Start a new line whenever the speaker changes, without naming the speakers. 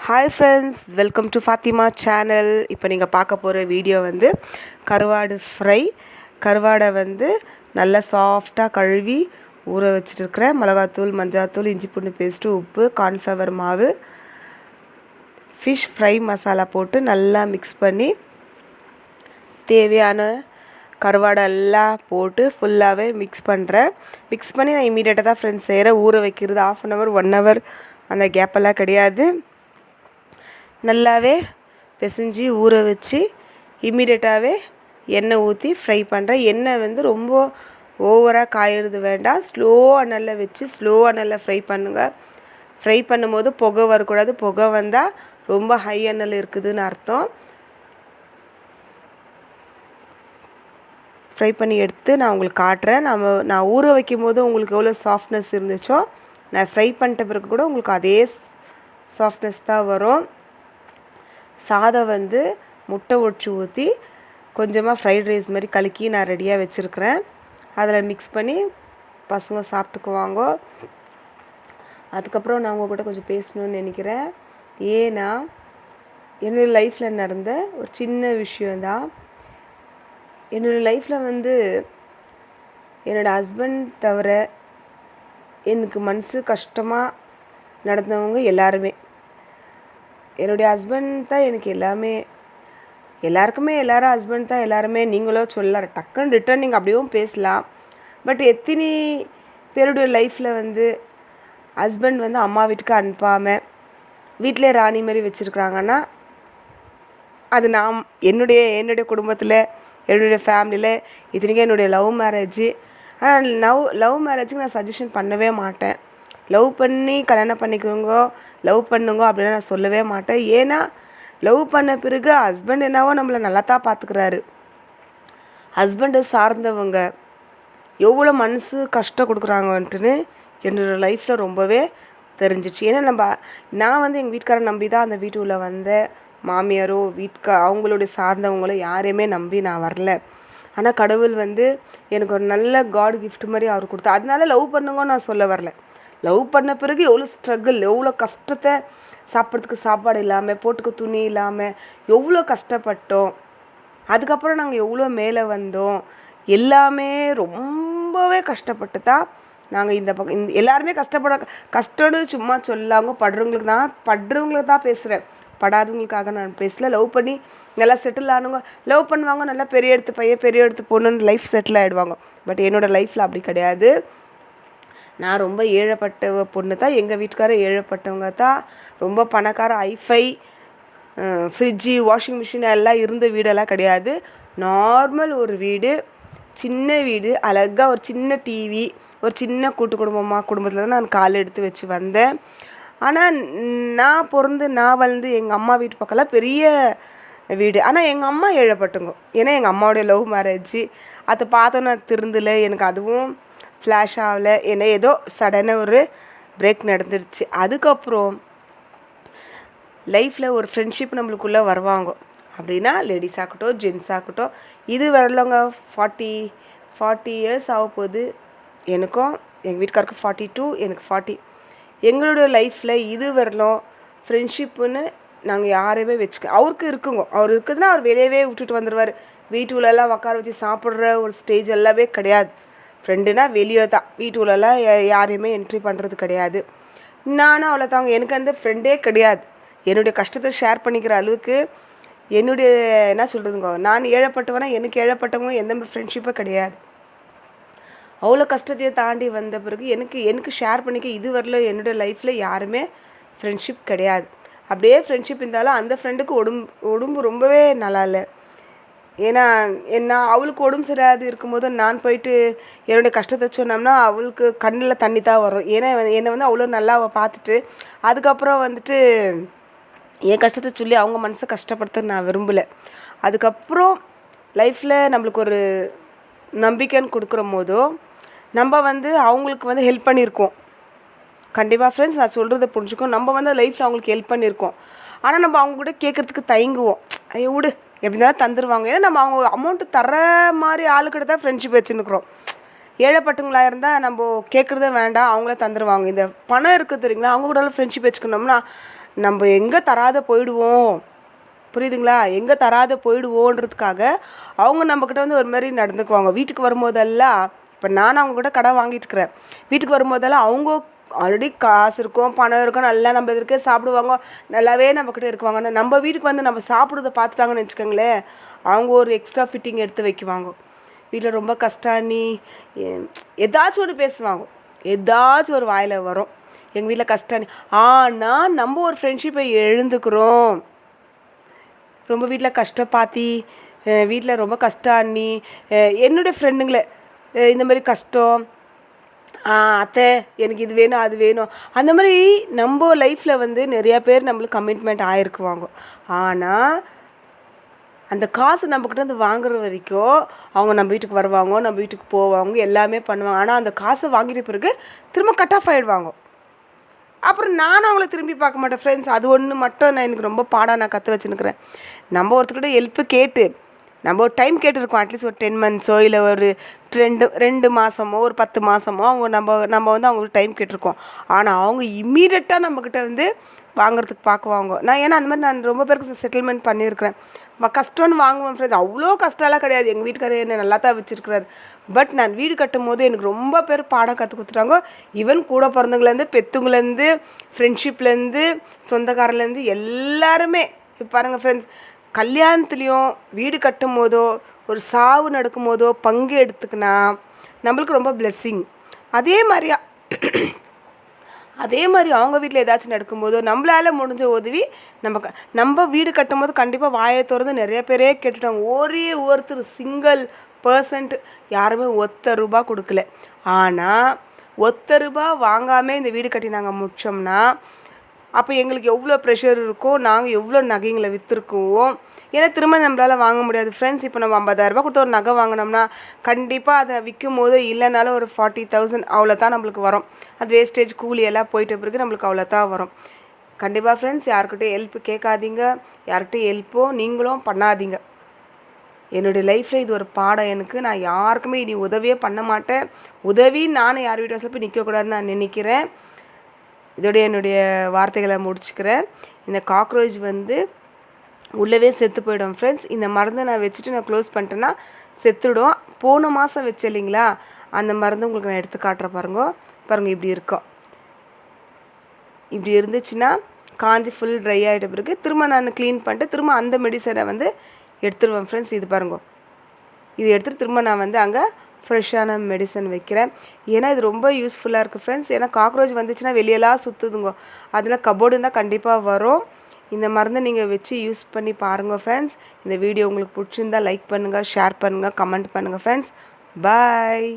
Hi friends, welcome to Fatima channel. இப்போ நீங்கள் பார்க்க போகிற வீடியோ வந்து கருவாடு ஃப்ரை. கருவாடை வந்து நல்லா சாஃப்டாக கழுவி ஊற வச்சுட்டுருக்கிறேன். மிளகாத்தூள், மஞ்சாத்தூள், இஞ்சி பூண்டு பேஸ்ட்டு, உப்பு, கார்ன்ஃப்ளவர் மாவு, ஃபிஷ் ஃப்ரை மசாலா போட்டு நல்லா மிக்ஸ் பண்ணி தேவையான கருவாடெல்லாம் போட்டு ஃபுல்லாகவே மிக்ஸ் பண்ணுறேன். மிக்ஸ் பண்ணி நான் இமீடியட்டாக தான் ஃப்ரெண்ட்ஸ் செய்கிறேன். ஊற வைக்கிறது 1/2 hour 1 hour அந்த கேப்பெல்லாம் கிடையாது. நல்லாவே பிசைஞ்சு ஊற வச்சு இமீடியட்டாகவே எண்ணெய் ஊற்றி ஃப்ரை பண்ணுறேன். எண்ணெய் வந்து ரொம்ப ஓவராக காயிறது வேண்டாம். ஸ்லோவாக நல்லா வச்சு ஸ்லோவாக நல்லா ஃப்ரை பண்ணுங்கள். ஃப்ரை பண்ணும்போது புகை வரக்கூடாது. புகை வந்தால் ரொம்ப ஹை எண்ணெயில் இருக்குதுன்னு அர்த்தம். ஃப்ரை பண்ணி எடுத்து நான் உங்களுக்கு காட்டுறேன். நான் ஊற வைக்கும் போது உங்களுக்கு எவ்வளோ சாஃப்ட்னஸ் இருந்துச்சோ, நான் ஃப்ரை பண்ணிட்ட பிறகு கூட உங்களுக்கு அதே சாஃப்ட்னஸ் தான் வரும். சாதம் வந்து முட்டை ஒடிச்சு ஊற்றி கொஞ்சமாக ஃப்ரைட் ரைஸ் மாதிரி கலக்கி நான் ரெடியாக வச்சுருக்கிறேன். அதில் மிக்ஸ் பண்ணி பசங்க சாப்பிட்டுக்குவாங்க. அதுக்கப்புறம் நான் உங்கள் கூட கொஞ்சம் பேசணுன்னு நினைக்கிறேன். ஏன்னா என்னோடய லைஃப்பில் நடந்த ஒரு சின்ன விஷயந்தான். என்னோடய லைஃப்பில் வந்து என்னோடய ஹஸ்பண்ட் தவிர எனக்கு மனசு கஷ்டமாக நடந்தவங்க எல்லாருமே. என்னுடைய ஹஸ்பண்ட் தான் எனக்கு எல்லாமே. எல்லாருக்குமே எல்லாரும் ஹஸ்பண்ட் தான் எல்லாருமே. நீங்களும் சொல்லலாம், டக்குன்னு ரிட்டர்ன் நீங்கள் அப்படியும் பேசலாம். பட் எத்தனை பேருடைய லைஃப்பில் வந்து ஹஸ்பண்ட் வந்து அம்மா வீட்டுக்கு அனுப்பாமல் வீட்டிலே ராணி மாதிரி வச்சுருக்குறாங்கன்னா, அது நான் என்னுடைய குடும்பத்தில், என்னுடைய ஃபேமிலியில், இத்தனைக்கும் என்னுடைய லவ் மேரேஜு. ஆனால் லவ் மேரேஜுக்கு நான் சஜஷன் பண்ணவே மாட்டேன். லவ் பண்ணி கல்யாணம் பண்ணிக்கோங்க, லவ் பண்ணுங்க அப்படின்னு நான் சொல்லவே மாட்டேன். ஏன்னா லவ் பண்ண பிறகு ஹஸ்பண்ட் என்னவோ நம்மளை நல்லா தான் பார்த்துக்கிறாரு. ஹஸ்பண்டை சார்ந்தவங்க எவ்வளோ மனசு கஷ்டம் கொடுக்குறாங்கன்ட்டுன்னு என்னோடய லைஃப்பில் ரொம்பவே தெரிஞ்சிச்சு. ஏன்னா நான் வந்து எங்கள் வீட்டுக்காரரை நம்பி தான் அந்த வீட்டுக்குள்ளே வந்தேன். மாமியாரோ அவங்களுடைய சார்ந்தவங்களோ யாரையுமே நம்பி நான் வரல. ஆனால் கடவுள் வந்து எனக்கு ஒரு நல்ல காட் கிஃப்ட் மாதிரி அவர் கொடுத்தா. அதனால லவ் பண்ணுங்கன்னு நான் சொல்ல வரல. லவ் பண்ண பிறகு எவ்வளோ ஸ்ட்ரகிள், எவ்வளோ கஷ்டத்தை, சாப்பிட்றதுக்கு சாப்பாடு இல்லாமல், போட்டுக்க துணி இல்லாமல் எவ்வளோ கஷ்டப்பட்டோம். அதுக்கப்புறம் நாங்கள் எவ்வளோ மேலே வந்தோம். எல்லாமே ரொம்பவே கஷ்டப்பட்டு தான் நாங்கள் இந்த பக்கம் எல்லாருமே கஷ்டம்னு சும்மா சொல்லாங்க. படுறவங்களுக்கு தான் பேசுகிறேன், படாதவங்களுக்காக நான் பேசல. லவ் பண்ணி நல்லா செட்டில் ஆனவங்க லவ் பண்ணுவாங்க, நல்லா பெரிய எடுத்து பையன், பெரிய எடுத்து பொண்ணுன்னு லைஃப் செட்டில் ஆகிடுவாங்க. பட் என்னோடய லைஃப்பில் அப்படி கிடையாது. நான் ரொம்ப ஏழைப்பட்ட பொண்ணு தான். எங்கள் வீட்டுக்காரர் ஏழைப்பட்டவங்க தான். ரொம்ப பணக்கார ஐஃபை ஃப்ரிட்ஜு, வாஷிங் மிஷின் எல்லாம் இருந்த வீடெல்லாம் கிடையாது. நார்மல் ஒரு வீடு, சின்ன வீடு, அழகாக ஒரு சின்ன டிவி, ஒரு சின்ன குடும்பத்தில் தான் நான் கால் எடுத்து வச்சு வந்தேன். ஆனால் நான் வளர்ந்து எங்கள் அம்மா வீட்டு பக்கம்லாம் பெரிய வீடு. ஆனால் எங்கள் அம்மா ஏழைப்பட்டவங்க. ஏன்னா எங்கள் அம்மாவுடைய லவ் மேரேஜ் அதை பார்த்தோன்னா திருந்தலை. எனக்கு அதுவும் ஃப்ளாஷ் ஆகலை. ஏன்னா ஏதோ சடனாக ஒரு பிரேக் நடந்துருச்சு. அதுக்கப்புறம் லைஃப்பில் ஒரு ஃப்ரெண்ட்ஷிப் நம்மளுக்குள்ளே வருவாங்க அப்படின்னா, லேடிஸ் ஆகட்டும், ஜென்ஸ் ஆகட்டும். இது வரலங்க 40 years ஆக போகுது. எனக்கும் எங்கள் வீட்டுக்காருக்கு 42, எனக்கு 40. எங்களுடைய லைஃப்பில் இது வரலும் ஃப்ரெண்ட்ஷிப்புன்னு நாங்கள் யாரையுமே அவருக்கு இருக்குங்க. அவர் இருக்குதுன்னா அவர் வெளியவே விட்டுட்டு வந்துடுவார். வீட்டுக்குள்ளெல்லாம் உட்கார வச்சு சாப்பிட்ற ஒரு ஸ்டேஜ் எல்லாமே கிடையாது. ஃப்ரெண்டுனா வெளியே தான். வீட்டுக்குள்ளெல்லாம் யாரையுமே என்ட்ரி பண்ணுறது கிடையாது. நானும் அவ்வளோ தாங்க. எனக்கு அந்த ஃப்ரெண்டே கிடையாது. என்னுடைய கஷ்டத்தை ஷேர் பண்ணிக்கிற அளவுக்கு என்னுடைய என்ன சொல்கிறதுங்க, நான் ஏழைப்பட்டவனா எனக்கு ஏழைப்பட்டவங்க எந்த ஃப்ரெண்ட்ஷிப்பும் கிடையாது. அவ்வளோ கஷ்டத்தையே தாண்டி வந்த பிறகு எனக்கு ஷேர் பண்ணிக்க இது வரல. என்னுடைய லைஃப்பில் யாருமே ஃப்ரெண்ட்ஷிப் கிடையாது. அப்படியே ஃப்ரெண்ட்ஷிப் இருந்தாலும் அந்த ஃப்ரெண்டுக்கு உடம்பு ரொம்பவே நல்லா இல்லை. ஏன்னா அவளுக்கு உடம்பு சரியாது இருக்கும்போது நான் போயிட்டு என்னுடைய கஷ்டத்தை சொன்னோம்னா அவளுக்கு கண்ணில் தண்ணி தான் வரும். ஏன்னா என்னை வந்து அவ்வளோ நல்லா பார்த்துட்டு அதுக்கப்புறம் வந்துட்டு என் கஷ்டத்தை சொல்லி அவங்க மனசை கஷ்டப்படுத்த நான் விரும்பலை. அதுக்கப்புறம் லைஃப்பில் நம்மளுக்கு ஒரு நம்பிக்கைன்னு கொடுக்குற போதோ நம்ம வந்து அவங்களுக்கு வந்து ஹெல்ப் பண்ணியிருக்கோம். கண்டிப்பாக ஃப்ரெண்ட்ஸ், நான் சொல்கிறத புரிஞ்சுக்கோ. நம்ம வந்து லைஃப்பில் அவங்களுக்கு ஹெல்ப் பண்ணியிருக்கோம். ஆனால் நம்ம அவங்க கூட கேட்குறதுக்கு தயங்குவோம். ஐயோ விடு, எப்படி இருந்தாலும் தந்துடுவாங்க. ஏன்னா நம்ம அவங்க அமௌண்ட்டு தர மாதிரி ஆளுக்கிட்ட தான் ஃப்ரெண்ட்ஷிப் வச்சுன்னுக்குறோம். ஏழைப்பட்டவங்களாக இருந்தால் நம்ம கேட்குறதே வேண்டாம், அவங்களே தந்துடுவாங்க. இந்த பணம் இருக்குது தெரியுங்களா, அவங்க கூட ஃப்ரெண்ட்ஷிப் வச்சுக்கணும்னா நம்ம எங்கே தராத போயிடுவோம், புரியுதுங்களா, எங்கே தராத போயிடுவோன்றதுக்காக அவங்க நம்மக்கிட்ட வந்து ஒரு மாதிரி நடந்துக்குவாங்க. வீட்டுக்கு வரும்போதெல்லாம் இப்போ நான் அவங்கக்கிட்ட கடன் வாங்கிட்டுருக்கிறேன். வீட்டுக்கு வரும்போதெல்லாம் அவங்க ஆல்ரெடி காசு இருக்கும், பணம் இருக்கும், நல்லா நம்ம இருக்க சாப்பிடுவாங்க, நல்லாவே நம்மக்கிட்ட இருக்குவாங்க. நம்ம வீட்டுக்கு வந்து நம்ம சாப்பிட்றத பார்த்துட்டாங்கன்னு வச்சுக்கோங்களேன், அவங்க ஒரு எக்ஸ்ட்ரா ஃபிட்டிங் எடுத்து வைக்குவாங்க. வீட்டில் ரொம்ப கஷ்டம் நீ ஏதாச்சும் ஒன்று பேசுவாங்க, ஏதாச்சும் ஒரு வாயில் வரும், எங்கள் வீட்டில் கஷ்டம் நீ. ஆனால் நம்ம ஒரு ஃப்ரெண்ட்ஷிப்பை எழுந்துக்கிறோம். ரொம்ப வீட்டில் கஷ்டப்பாத்தி, வீட்டில் ரொம்ப கஷ்டம் நீ, என்னுடைய ஃப்ரெண்டுங்களே இந்த மாதிரி கஷ்டம், அத்தை எனக்கு இது வேணும் அது வேணும், அந்த மாதிரி நம்ம லைஃப்பில் வந்து நிறையா பேர் நம்மளுக்கு கமிட்மெண்ட் ஆகிருக்குவாங்க. ஆனால் அந்த காசு நம்மக்கிட்ட வந்து வாங்குற வரைக்கும் அவங்க நம்ம வீட்டுக்கு வருவாங்க, நம்ம வீட்டுக்கு போவாங்க, எல்லாமே பண்ணுவாங்க. ஆனால் அந்த காசை வாங்கிட்ட பிறகு திரும்ப கட் ஆஃப் ஆகிடுவாங்க. அப்புறம் நானும் அவங்கள திரும்பி பார்க்க மாட்டேன் ஃப்ரெண்ட்ஸ். அது ஒன்று மட்டும் நான் எனக்கு ரொம்ப பாடாக நான் கற்று வச்சுன்னுக்கிறேன். நம்ம ஒருத்தர்கிட்ட ஹெல்ப்பு கேட்டு நம்ம ஒரு டைம் கேட்டுருக்கோம், அட்லீஸ்ட் ஒரு 10 மந்த்ஸோ இல்லை ஒரு 2 மாதமோ ஒரு 10 மாதமோ அவங்க நம்ம வந்து அவங்களுக்கு டைம் கேட்டிருக்கோம். ஆனால் அவங்க இம்மீடியட்டாக நம்மக்கிட்ட வந்து வாங்குறதுக்கு பார்க்குவாங்க. ஏன்னா அந்த மாதிரி நான் ரொம்ப பேருக்கு செட்டில்மெண்ட் பண்ணியிருக்கிறேன். கஷ்டம்னு வாங்குவேன் ஃப்ரெண்ட்ஸ், அவ்வளோ கஷ்டம்லாம் கிடையாது. எங்கள் வீட்டுக்காரர் என்னை நல்லா தான் வச்சுருக்கிறாரு. பட் நான் வீடு கட்டும் போது எனக்கு ரொம்ப பேர் பாடம் கற்றுக் கொடுத்துட்டாங்க. ஈவன் கூட பிறந்தவங்கலேருந்து, பெற்றவங்கலேருந்து, ஃப்ரெண்ட்ஷிப்லேருந்து, சொந்தக்காரர்லேருந்து எல்லாருமே. இப்போ பாருங்கள் ஃப்ரெண்ட்ஸ், கல்யாணத்துலேயும் வீடு கட்டும் போதோ ஒரு சாவு நடக்கும் போதோ பங்கு எடுத்துக்கினா நம்மளுக்கு ரொம்ப பிளெஸ்ஸிங். அதே மாதிரி அவங்க வீட்டில் ஏதாச்சும் நடக்கும்போதோ நம்மளால் முடிஞ்ச உதவி நம்ம வீடு கட்டும் போது கண்டிப்பாக வாயை திறந்து நிறைய பேரே கேட்டுட்டாங்க. ஒருத்தர் சிங்கிள் பர்சன்ட் யாருமே ₹1 கொடுக்கல. ஆனால் ₹1 வாங்காமல் இந்த வீடு கட்டி நாங்கள் முடித்தோம்னா அப்போ எங்களுக்கு எவ்வளோ ப்ரெஷர் இருக்கும், நாங்கள் எவ்வளோ நகைங்களை விற்றுருக்குவோம். ஏன்னா திரும்ப நம்மளால் வாங்க முடியாது ஃப்ரெண்ட்ஸ். இப்போ நம்ம ₹50,000 கொடுத்து ஒரு நகை வாங்கினோம்னா கண்டிப்பாக அதை விற்கும் போது இல்லைனாலும் ஒரு 40,000 அவ்வளோ தான் நம்மளுக்கு வரும். அது வேஸ்டேஜ் கூலி எல்லாம் போயிட்ட பிறகு நம்மளுக்கு அவ்வளோ தான் வரும். கண்டிப்பாக ஃப்ரெண்ட்ஸ், யாருக்கிட்டையும் ஹெல்ப் கேட்காதீங்க, யார்கிட்டையும் ஹெல்ப்போ நீங்களும் பண்ணாதீங்க. என்னுடைய லைஃப்பில் இது ஒரு பாடம் எனக்கு. நான் யாருக்குமே இனி உதவியே பண்ண மாட்டேன். உதவி நானும் யார் வீட்டு வாசலில் போய் நிற்கக்கூடாதுன்னு நான் நினைக்கிறேன். இதோடைய என்னுடைய வார்த்தைகளை முடிச்சுக்கிறேன். இந்த காக்ரோச் வந்து உள்ளவே செத்து போயிடும் ஃப்ரெண்ட்ஸ். இந்த மருந்தை நான் வச்சுட்டு நான் க்ளோஸ் பண்ணிட்டேன்னா செத்துடும். போன மாதம் வச்சு இல்லைங்களா, அந்த மருந்து உங்களுக்கு நான் எடுத்து காட்டுற பாருங்கள் இப்படி இருக்கும். இப்படி இருந்துச்சுன்னா காஞ்சி ஃபுல் ட்ரை ஆகிட்ட பிறகு திரும்ப நான் க்ளீன் பண்ணிட்டு திரும்ப அந்த மெடிசனை வந்து எடுத்துருவேன் ஃப்ரெண்ட்ஸ். இது பாருங்க, இது எடுத்துகிட்டு திரும்ப நான் வந்து அங்கே ஃப்ரெஷ்ஷான மெடிசன் வைக்கிறேன். ஏன்னா இது ரொம்ப யூஸ்ஃபுல்லாக இருக்குது ஃப்ரெண்ட்ஸ். ஏன்னா காக்ரோச் வந்துச்சுன்னா வெளியெல்லாம் சுற்றுதுங்க, அதில் கபோர்டு இருந்தால் கண்டிப்பாக வரும். இந்த மருந்தை நீங்கள் வச்சு யூஸ் பண்ணி பாருங்கள் ஃப்ரெண்ட்ஸ். இந்த வீடியோ உங்களுக்கு பிடிச்சிருந்தால் லைக் பண்ணுங்கள், ஷேர் பண்ணுங்கள், கமெண்ட் பண்ணுங்கள் ஃப்ரெண்ட்ஸ். பாய்.